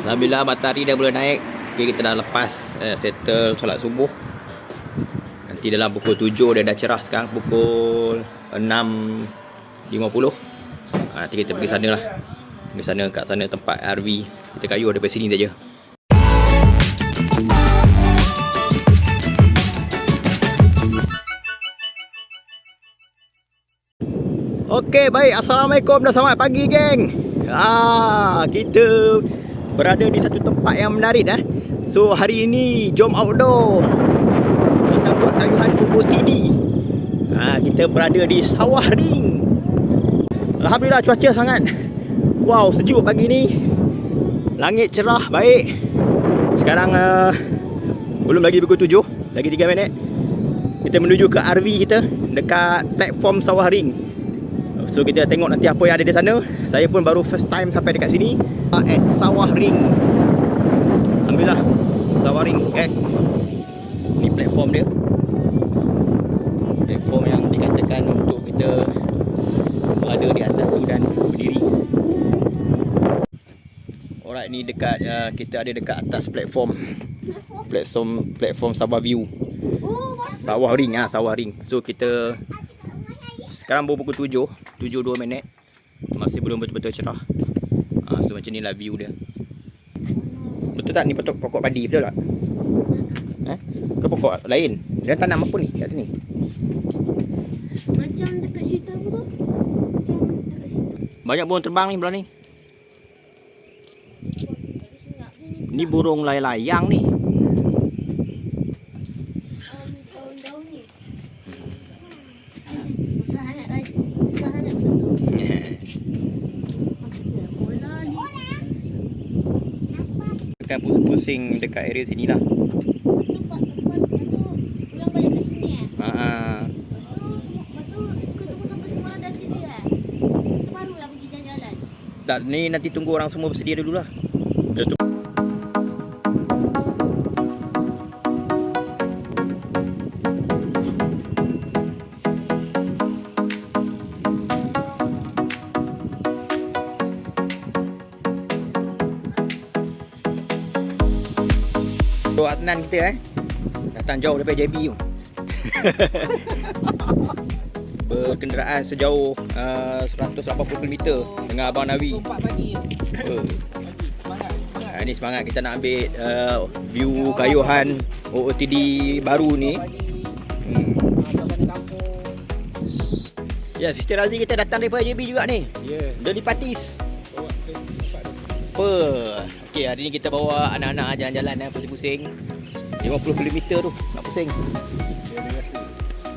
Alhamdulillah matahari dah mula naik. Okay, kita dah lepas settle solat subuh. Nanti dalam pukul 7 dia dah cerah. Sekarang pukul 6.50. Nanti kita pergi sana lah. Pergi sana, kat sana tempat RV. Kita kayu daripada sini saja. Okey, baik. Assalamualaikum dan selamat pagi, geng. Kita berada di satu tempat yang menarik. So, hari ini jom outdoor. Kita buat kayuhan OOTD. Kita berada di Sawah Ring. Alhamdulillah, cuaca sangat wow, sejuk pagi ni. Langit cerah, baik. Sekarang belum lagi pukul 7. Lagi 3 minit. Kita menuju ke RV kita dekat platform Sawah Ring. So kita tengok nanti apa yang ada di sana. Saya pun baru first time sampai dekat sini. At Sawah Ring. Alhamdulillah, Sawah Ring, okay. Ni platform dia. Platform yang dikatakan untuk kita berada di atas tu dan berdiri. Alright, ni dekat kita ada dekat atas platform. Platform Sawah View. Sawah Ring, Sawah Ring. So kita sekarang baru pukul 7.2 minit. Masih belum betul-betul cerah. So macam ni lah view dia. Betul tak ni pokok padi, betul tak? Ke pokok lain? Dia tanam apa ni kat sini? Macam dekat cerita apa tu? Macam dekat cerita. Banyak burung terbang ni belah ni. Ni burung layang ni. Daun-daun ni. Besar sangat kan? Besar sangat betul. Bola ni. Akan pusing-pusing dekat area sini lah. Lepas tu pulang balik ke sini Lepas tu kau tunggu sampai semua orang dah sedia Lepas barulah pergi jalan-jalan. Tak, ni nanti tunggu orang semua bersedia dulu lah. Adnan kita datang jauh daripada JB tu. Berkenderaan sejauh 180 km dengan Abang Nawi. Ini semangat kita nak ambil view kayuhan OOTD baru ni. Ya, Sister Razi kita datang daripada JB juga ni. Dari Patis. Okey, hari ni kita bawa anak-anak jalan-jalan pusing-pusing. 50 km tu nak pusing.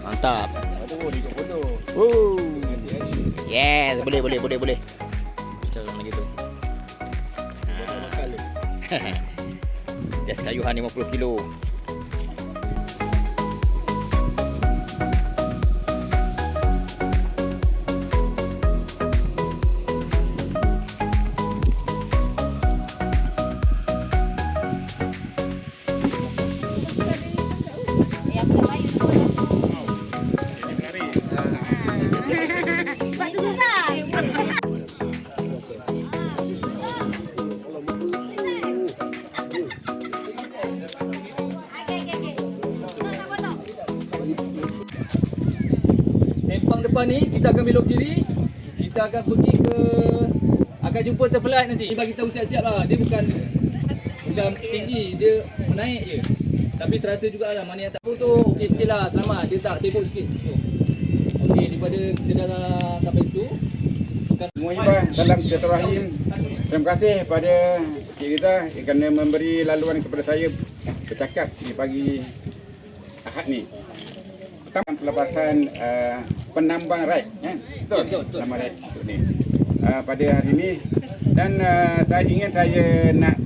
Mantap. Aduh, ni kat bodoh. Yes, boleh. Macam lagi tu. Just kayuhan 50 kilo. Sempang depan ni kita akan belok kiri. Kita akan pergi ke jumpa terflight nanti. Dia bagi tahu siap-siap lah. Dia bukan tinggi, dia menaik je. Tapi terasa jugalah mana yang tak pun tu okey sikit lah, selamat. Dia tak sibuk sikit. Okey, daripada kita dah sampai situ. Muhibah dalam silaturahim. Terima kasih pada cik kita kerana memberi laluan kepada saya bercakap di pagi Ahad ni. Pertama pelepasan penambang raid, betul. Nama raid ni. Pada hari ini dan saya nak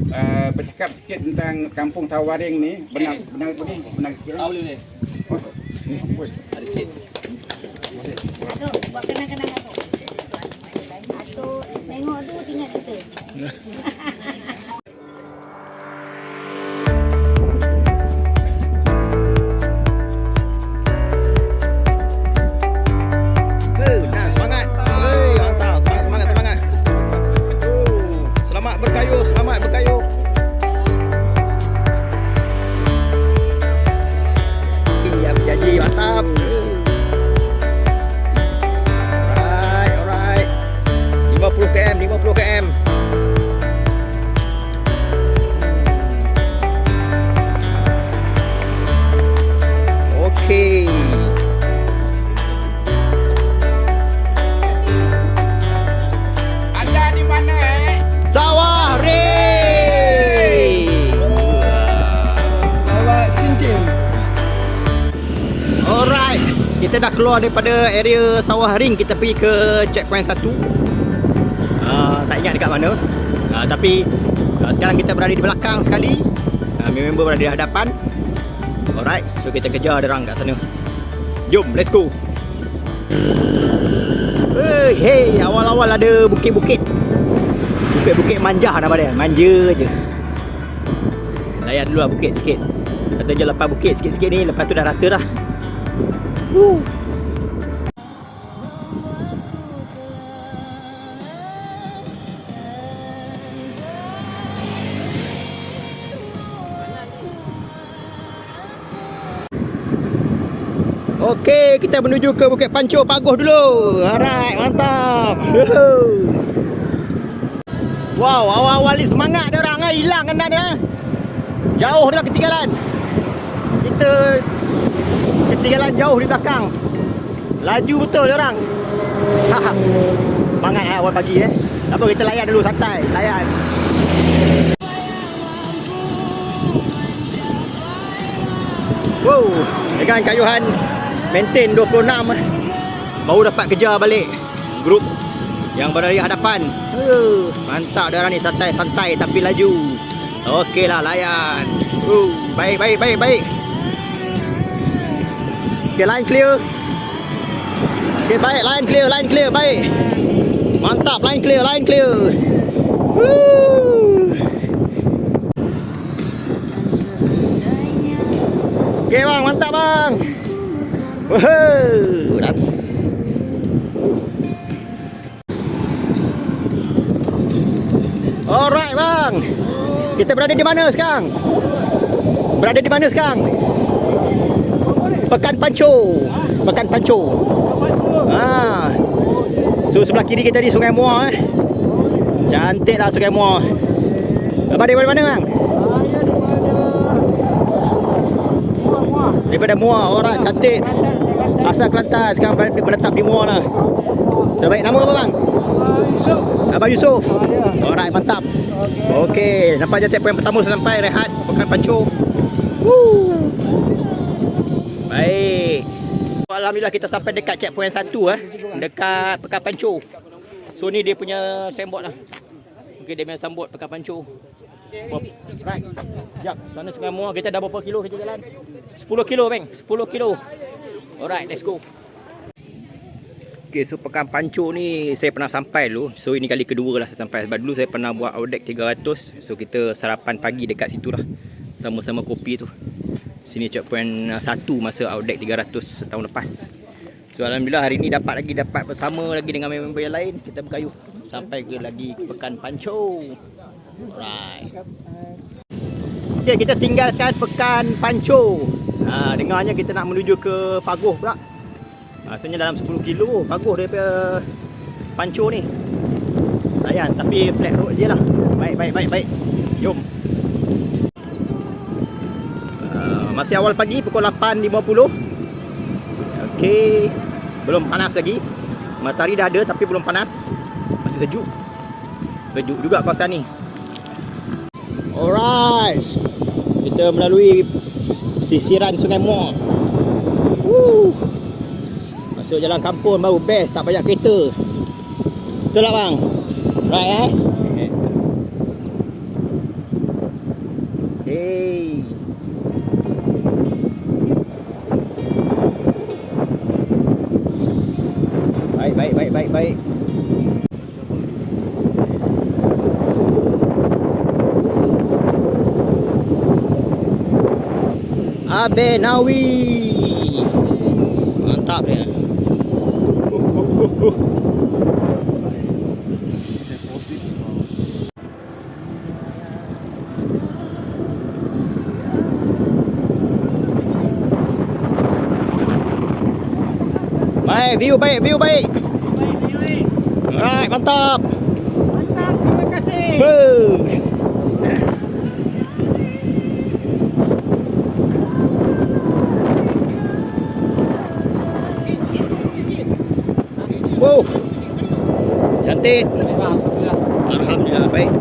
bercakap sikit tentang Kampung Sawah Ring ni. Benar sikit. Boleh. Ada sikit. Tu, buat kenang-kenangan tu. Atuk tengok tu ingat kita. Selamat berkayuh. Kita dah keluar daripada area Sawah Ring. Kita pergi ke checkpoint 1. Tak ingat dekat mana. Tapi sekarang kita berada di belakang sekali. Member berada di hadapan. Alright, so kita kejar dia orang kat sana. Jom, let's go. Hey, awal-awal ada bukit-bukit. Bukit-bukit manja nama dia. Manja je. Layan dulu lah bukit sikit. Kata je lepas bukit sikit-sikit ni, lepas tu dah rata dah. Okey, kita menuju ke Bukit Pancur Paguh dulu. Alright, mantap. Wow, awal-awal ni semangat dia orang hilang kan dia. Jauh dah ketinggalan. Kita ketinggalan jauh di belakang. Laju betul dia orang. Semangat awal pagi Tak apa, kita layan dulu santai, layan. Wow, dengan kayuhan maintain 26 baru dapat kejar balik grup yang berada di hadapan. Mantap dia orang ni, santai-santai tapi laju. Okey lah, layan. Baik. Okey, line clear. Okey, baik, line clear, baik. Mantap, line clear. Okey bang, mantap bang. Alright bang. Kita berada di mana sekarang? Pekan Pancur. So sebelah kiri kita ni Sungai Muar. Cantik lah Sungai Muar. Abang daripada mana bang? Daripada Muar. Alright, cantik. Asal Kelantan, sekarang menetap di Muar lah. Terbaik, nama apa bang? Abang Yusuf. Alright, mantap. Okey, nampak je checkpoint pertama sampai rehat Pekan Pancur. Baik. Alhamdulillah kita sampai dekat checkpoint 1 dekat Pekan Pancur. So ni dia punya signboard lah. Okey, dia punya signboard Pekan Pancur. Right. Sekejap, sana Sungai Muar. Kita dah berapa kilo kita jalan? 10 kilo bang, 10 kilo. Alright, let's go. Okay, so Pekan Pancur ni saya pernah sampai dulu. So ini kali kedua lah saya sampai. Sebab dulu saya pernah buat Outdeck 300. So kita sarapan pagi dekat situ lah, sama-sama kopi tu. Sini checkpoint 1 masa Outdeck 300 tahun lepas. So alhamdulillah hari ni dapat bersama lagi dengan member yang lain. Kita berkayuh sampai ke lagi Pekan Pancur. Alright. Okay, kita tinggalkan Pekan Pancur. Dengarnya kita nak menuju ke Paguh pula. Sebenarnya dalam 10 kilo Paguh daripada Pancur ni. Layan, tapi flat road je lah. Baik. Jom. Masih awal pagi, pukul 8.50. Okey. Belum panas lagi. Matahari dah ada tapi belum panas. Masih sejuk. Sejuk juga kawasan ni. Alright. Kita melalui sisiran Sungai Muar. Masuk jalan kampung baru best, tak banyak kereta. Betul tak bang? Right Okay. Baik. Abenawi. Mantap ya. Baik, view baik. Alright, mantap. Terima kasih. Wow. Cantik. Alhamdulillah, baik.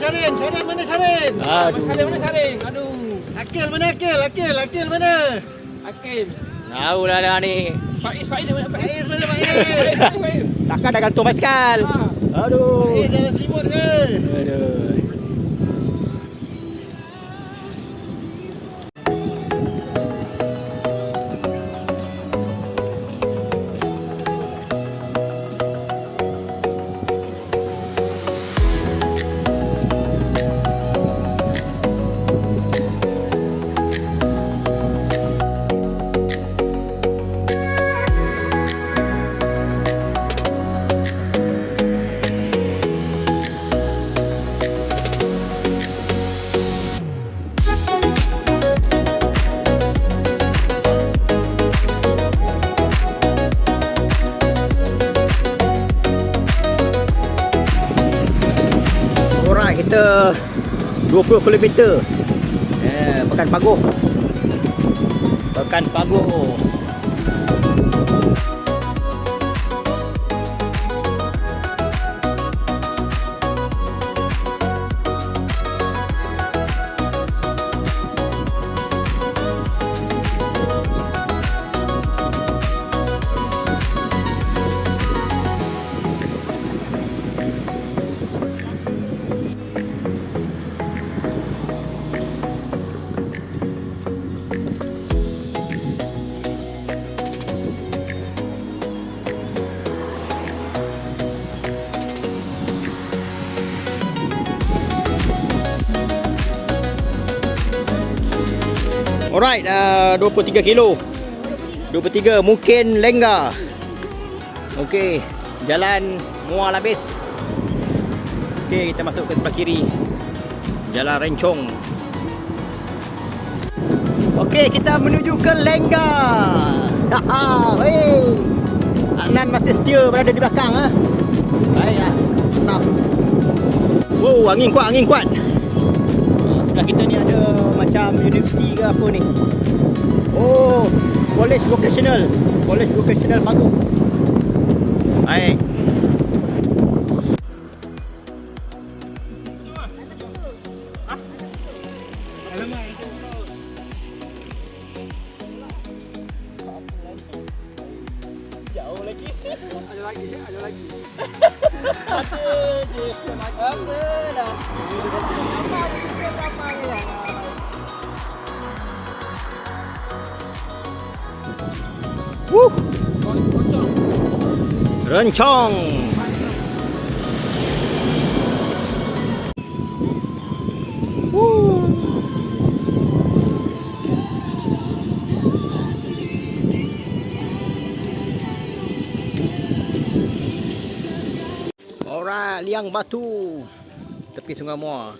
Sarin mana Sarin? Aduh. Kali mana Saring? Aduh. Akil mana Akil mana? Akil. Tahu lah dah ni. Faiz mana Faiz? Faiz mana Faiz? Faiz. Takkan dah gantung basikal. Aduh. Faiz dalam selimut ke? Aduh. Alright, kita 20 km. Pekan Paguh. Pekan Paguh. Alright, 23 kilo. 23 mungkin Lengga. Okey, jalan Muar Labis. Okey, kita masuk ke sebelah kiri. Jalan Rencong. Okey, kita menuju ke Lengga. Haha, wey. Adnan masih setia berada di belakang ah. Baiklah. Mantap. Wow, angin kuat, angin kuat. Sebelah kita ni ada macam universiti ke apa ni. Oh, College Vocational Paguh. Baik. Jauh lagi. Ada lagi. Ada je. Apa dah. Ramai lah. Wuh. Rencong. Alright, Liang Batu. Tepi Sungai Muar.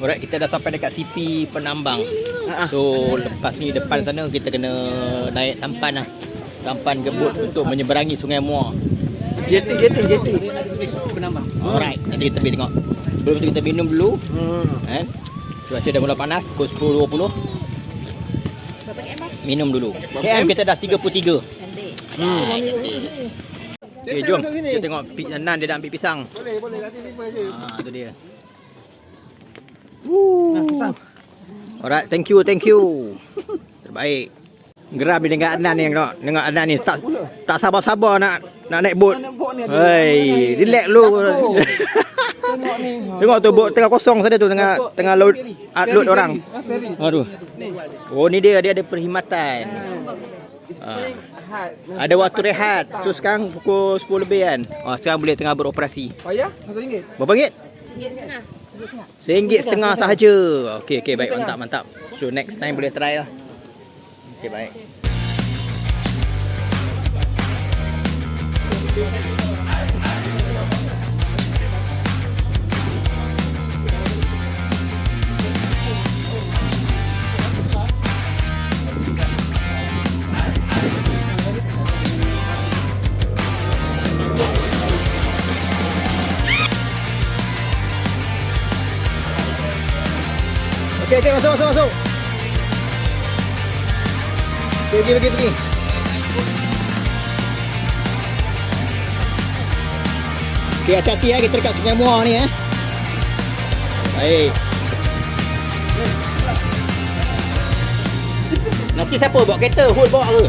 Alright, kita dah sampai dekat CP Penambang. So lepas ni depan sana kita kena naik sampan lah. Sampan gebut untuk menyeberangi Sungai Muar. JT Penambang. Alright, nanti kita pergi tengok. Sebelum tu kita minum dulu. Kan? Cuaca dah mula panas pukul 10.20. Berapa km? Minum dulu. KM kita dah 33. Cantik. Okay, jom kita tengok Nan dia dah ambil pisang. Boleh nanti tiba je. Tu dia. Alright, thank you. Terbaik. Geram dia dengan Adnan ni tengok. Dengan Adnan ni tak sabar-sabar nak naik bot. Hei, relax lu. Tengok tu bot tengah kosong sana tu tengah load orang. Aduh. Oh ni dia ada perkhidmatan. Ada waktu rehat. So sekarang pukul 10 lebih kan. Sekarang boleh tengah beroperasi. Oh ya? RM1. Berapa ringgit? RM1.50. RM1.50 sahaja. Okey baik, mantap. So next time boleh try lah. Okey baik. Okey, okey, masuk, masuk, masuk. Pergi. Okey, hati-hati ya, kita dekat Sungai Muar ni Baik. Nanti siapa bawa kereta? Hul bawa ke?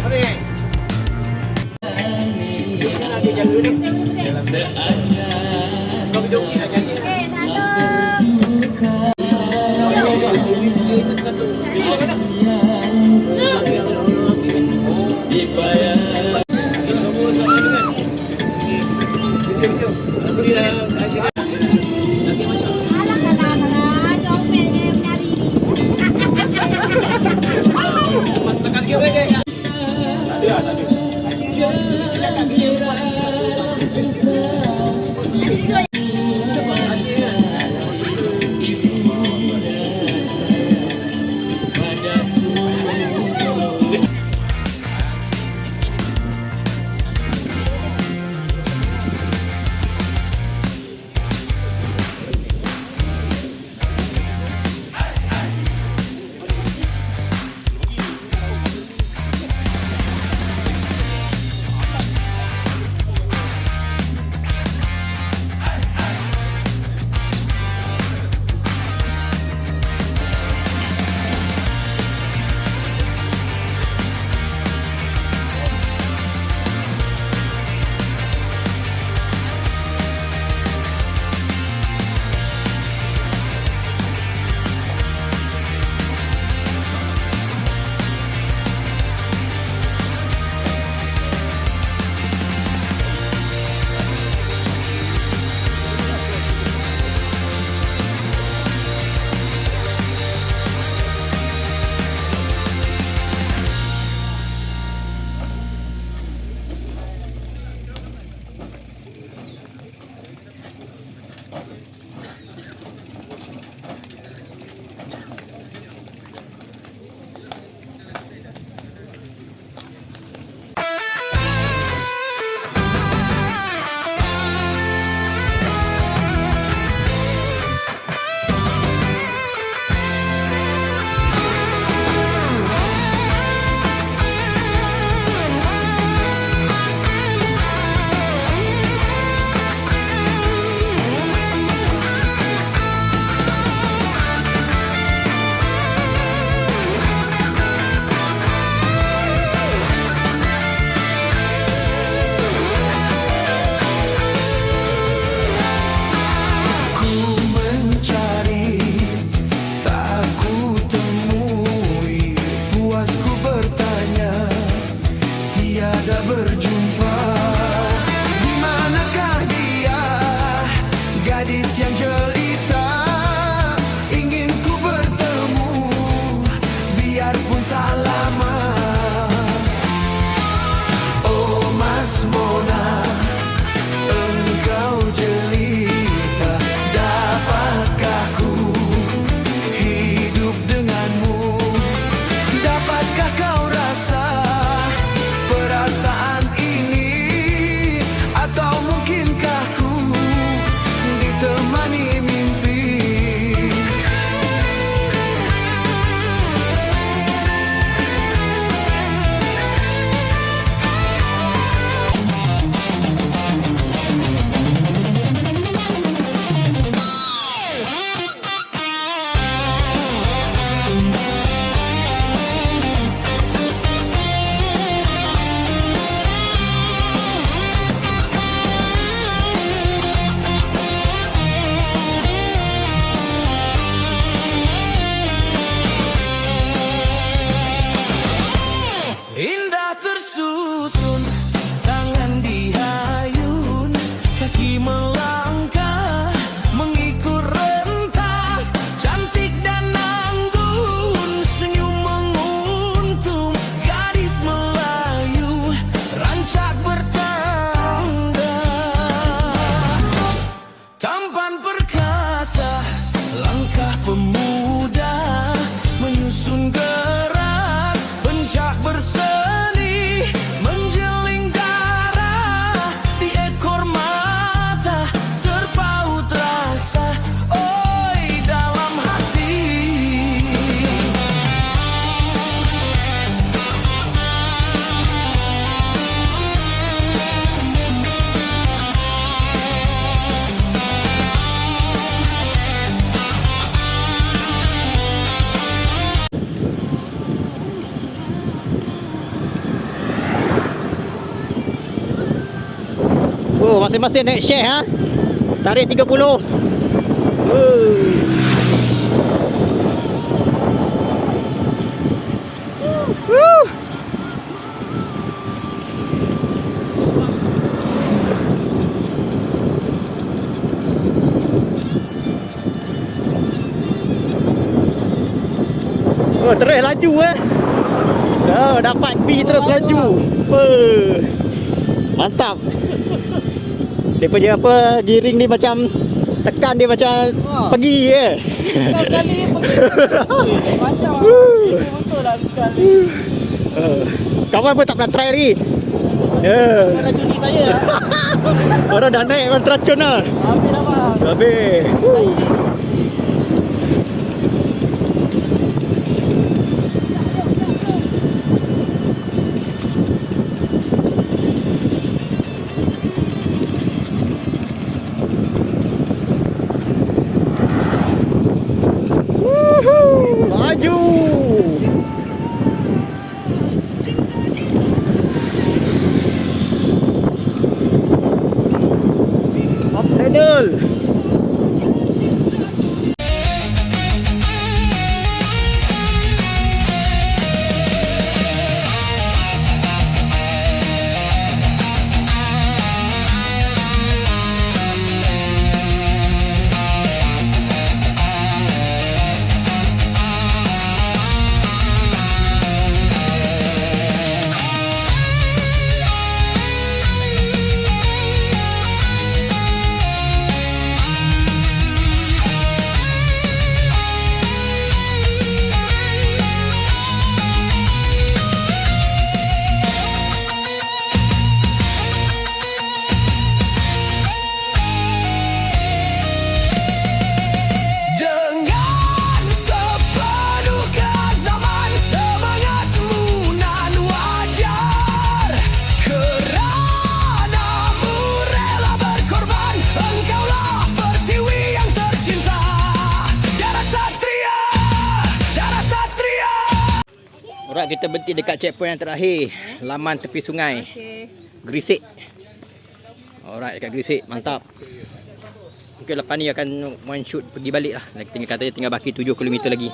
masing-masing naik share ha. Tarik 30. Oh, terus laju Oh, dapat B terus laju. Mantap. Dia punya apa, giring ni macam tekan dia macam pergi je. Sekali pergi. Macam. Betul lah sekali. Kawan pun tak pernah try lagi. Mana curi saya? Orang dah naik orang teracun lah. Habis dah bang. Habis. Laju. Up pedal. Alright, kita berhenti dekat checkpoint yang terakhir. Laman tepi sungai. Gresik. Alright, dekat Gresik. Mantap. Mungkin lepas ni akan one shoot pergi balik lah. Katanya tinggal baki 7 km lagi.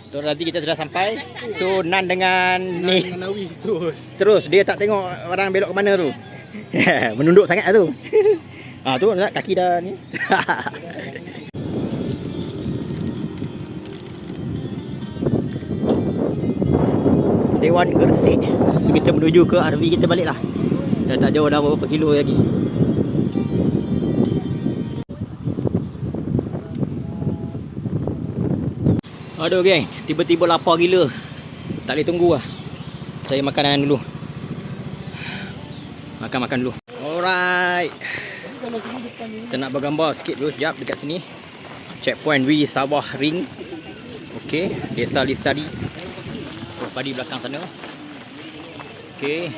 So, nanti kita sudah sampai. So, Nan dengan ni terus dia tak tengok orang belok ke mana tu. Menunduk sangat lah tu. Tu kaki dah ni. Dewan Gresik. So kita menuju ke RV kita balik lah. Dah tak jauh dah berapa kilo lagi. Aduh geng, tiba-tiba lapar gila. Tak boleh tunggu lah. Saya makanan dulu. Makan dulu. Alright. Kita nak bergambar sikit dulu sekejap dekat sini. Checkpoint V Sawah Ring. Okey, Desa Lestari. Padi belakang sana. Okey.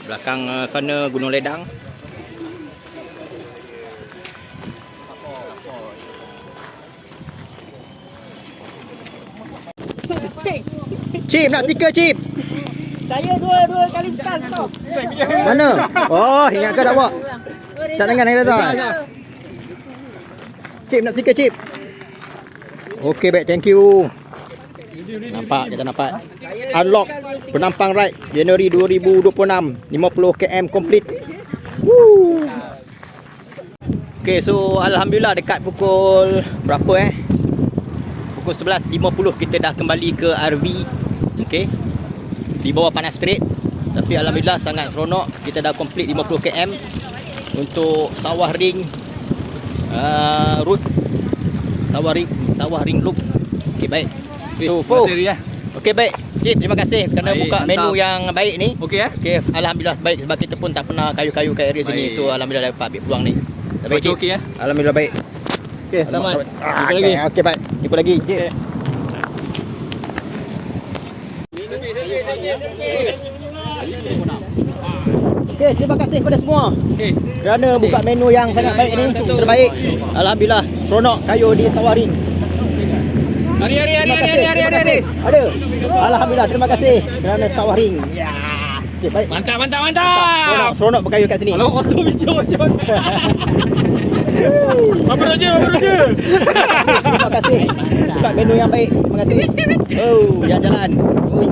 Belakang sana Gunung Ledang. Cip, nak stiker Cip? Saya dua kali start tau. Mana? Oh, ingat ke dah bawa? Tak dengar tak? Cip, nak stiker Cip? Okey, baik, thank you. Nampak, kita nampak. Unlock penampang ride Januari 2026. 50 km complete. Woo. Okay, so Alhamdulillah dekat pukul berapa Pukul 11.50 kita dah kembali ke RV. Okay, di bawah panas terik. Tapi Alhamdulillah sangat seronok. Kita dah complete 50 km untuk Sawah Ring route. Sawah Ring Loop. Okay, baik. So, okey, baik. Cik, terima kasih kerana baik, buka mantap. Menu yang baik ni. Okey Okey, alhamdulillah baik sebab kita pun tak pernah kayu-kayu kat area sini. So alhamdulillah dapat ambil peluang ni. Baik, Cik. Okey alhamdulillah baik. Okey, selamat. Jumpa lagi. Okey, baik. Jumpa lagi. Cik. Okey, terima kasih kepada semua. Kerana buka menu yang sangat baik ni, terbaik. Alhamdulillah, seronok kayu di Sawah Ring. Hari. Ada. Alhamdulillah, terima kasih kerana Sawah Ring. Ya. Okay, baik. Mantap. Seronok berkayu kat sini. Kalau kosong video macam mana? Apa Roger? Terima kasih. Buka menu yang baik. Terima kasih. Oh, jalan-jalan. Ui,